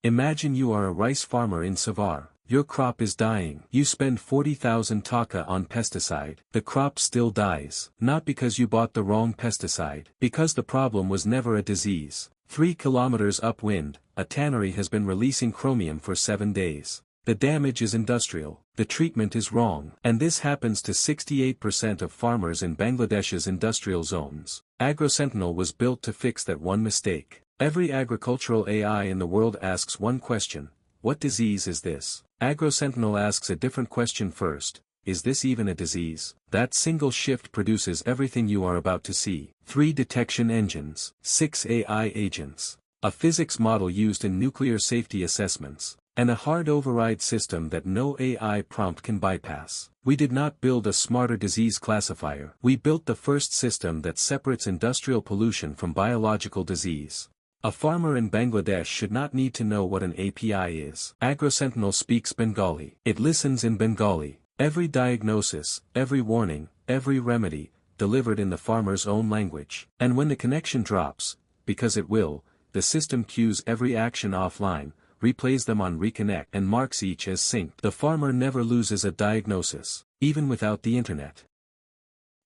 Imagine you are a rice farmer in Savar. Your crop is dying. You spend 40,000 taka on pesticide. The crop still dies. Not because you bought the wrong pesticide. Because the problem was never a disease. 3 kilometers upwind, a tannery has been releasing chromium for 7 days. The damage is industrial. The treatment is wrong. And this happens to 68% of farmers in Bangladesh's industrial zones. AgroSentinel was built to fix that one mistake. Every agricultural AI in the world asks one question: what disease is this? AgroSentinel asks a different question first: is this even a disease? That single shift produces everything you are about to see. 3 detection engines, 6 AI agents, a physics model used in nuclear safety assessments, and a hard override system that no AI prompt can bypass. We did not build a smarter disease classifier. We built the first system that separates industrial pollution from biological disease. A farmer in Bangladesh should not need to know what an API is. AgroSentinel speaks Bengali. It listens in Bengali. Every diagnosis, every warning, every remedy, delivered in the farmer's own language. And when the connection drops, because it will, the system queues every action offline, replays them on reconnect, and marks each as synced. The farmer never loses a diagnosis, even without the internet.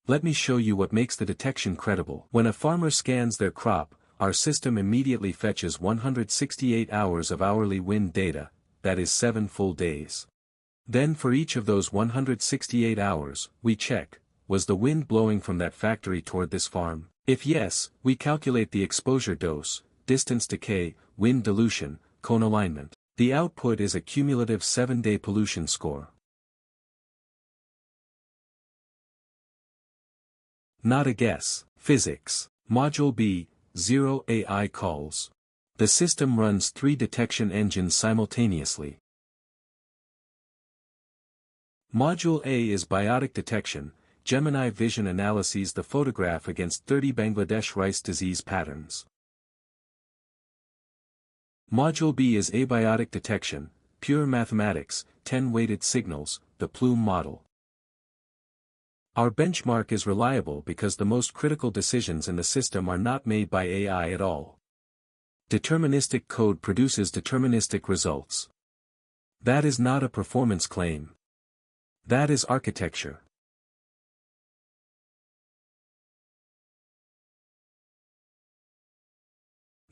Let me show you what makes the detection credible. When a farmer scans their crop, our system immediately fetches 168 hours of hourly wind data, that is 7 full days. Then for each of those 168 hours, we check, was the wind blowing from that factory toward this farm? If yes, we calculate the exposure dose, distance decay, wind dilution, cone alignment. The output is a cumulative 7-day pollution score. Not a guess. Physics. Module B. 0 AI calls. The system runs 3 detection engines simultaneously. Module A is biotic detection. Gemini vision analyses the photograph against 30 Bangladesh rice disease patterns. Module B is abiotic detection, pure mathematics, 10 weighted signals, the plume model. Our benchmark is reliable because the most critical decisions in the system are not made by AI at all. Deterministic code produces deterministic results. That is not a performance claim. That is architecture.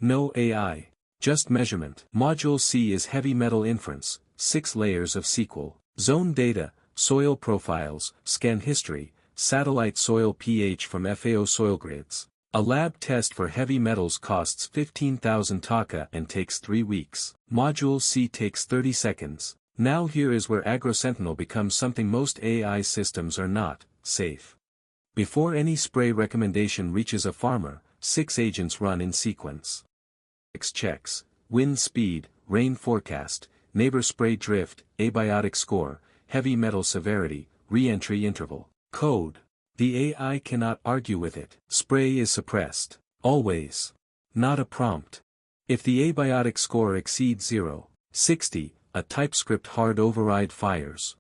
No AI. Just measurement. Module C is heavy metal inference, 6 layers of SQL. Zone data, soil profiles, scan history, satellite soil pH from FAO soil grids. A lab test for heavy metals costs 15,000 taka and takes 3 weeks. Module C takes 30 seconds. Now here is where AgroSentinel becomes something most AI systems are not: safe. Before any spray recommendation reaches a farmer, 6 agents run in sequence. Checks, wind speed, rain forecast, neighbor spray drift, abiotic score, heavy metal severity, re-entry interval. Code. The AI cannot argue with it. Spray is suppressed. Always. Not a prompt. If the abiotic score exceeds 0.60, a TypeScript hard override fires.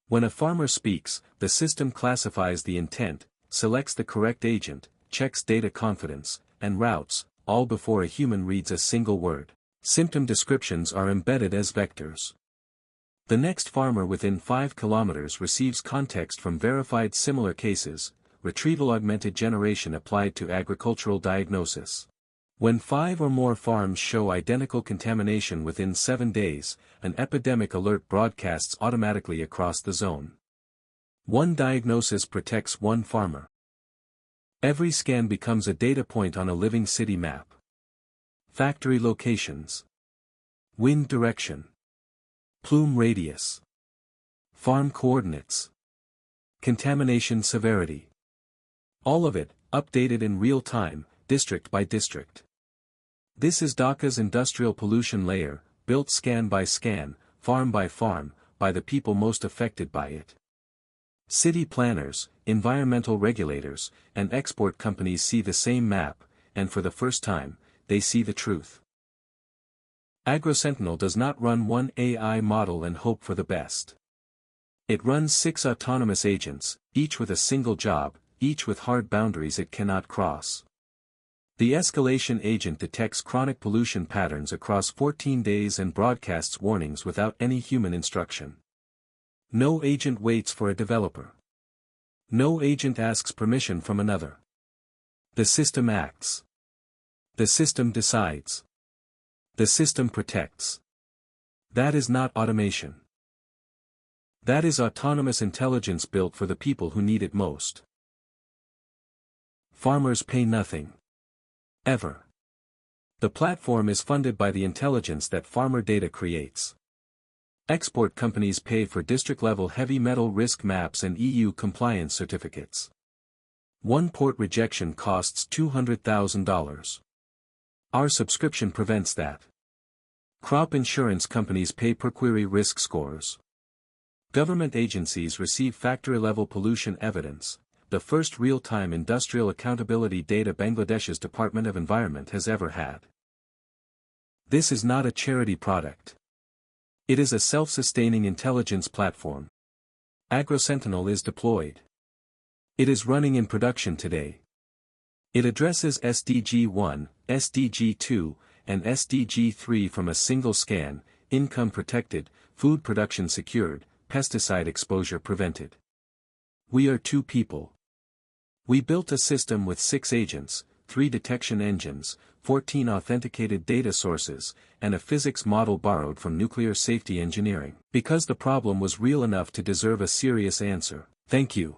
When a farmer speaks, the system classifies the intent, selects the correct agent, checks data confidence, and routes, all before a human reads a single word. Symptom descriptions are embedded as vectors. The next farmer within 5 kilometers receives context from verified similar cases, retrieval augmented generation applied to agricultural diagnosis. When 5 or more farms show identical contamination within 7 days, an epidemic alert broadcasts automatically across the zone. One diagnosis protects one farmer. Every scan becomes a data point on a living city map. Factory locations. Wind direction. Plume radius. Farm coordinates. Contamination severity. All of it, updated in real time, district by district. This is Dhaka's industrial pollution layer, built scan by scan, farm by farm, by the people most affected by it. City planners, environmental regulators, and export companies see the same map, and for the first time, they see the truth. AgroSentinel does not run one AI model and hope for the best. It runs 6 autonomous agents, each with a single job, each with hard boundaries it cannot cross. The escalation agent detects chronic pollution patterns across 14 days and broadcasts warnings without any human instruction. No agent waits for a developer. No agent asks permission from another. The system acts. The system decides. The system protects. That is not automation. That is autonomous intelligence built for the people who need it most. Farmers pay nothing. Ever. The platform is funded by the intelligence that farmer data creates. Export companies pay for district-level heavy metal risk maps and EU compliance certificates. One port rejection costs $200,000. Our subscription prevents that. Crop insurance companies pay per query risk scores. Government agencies receive factory-level pollution evidence, the first real-time industrial accountability data Bangladesh's Department of Environment has ever had. This is not a charity product. It is a self-sustaining intelligence platform. AgroSentinel is deployed. It is running in production today. It addresses SDG 1, SDG 2, and SDG 3 from a single scan: income protected, food production secured, pesticide exposure prevented. We are 2 people. We built a system with 6 agents, 3 detection engines, 14 authenticated data sources, and a physics model borrowed from nuclear safety engineering. Because the problem was real enough to deserve a serious answer. Thank you.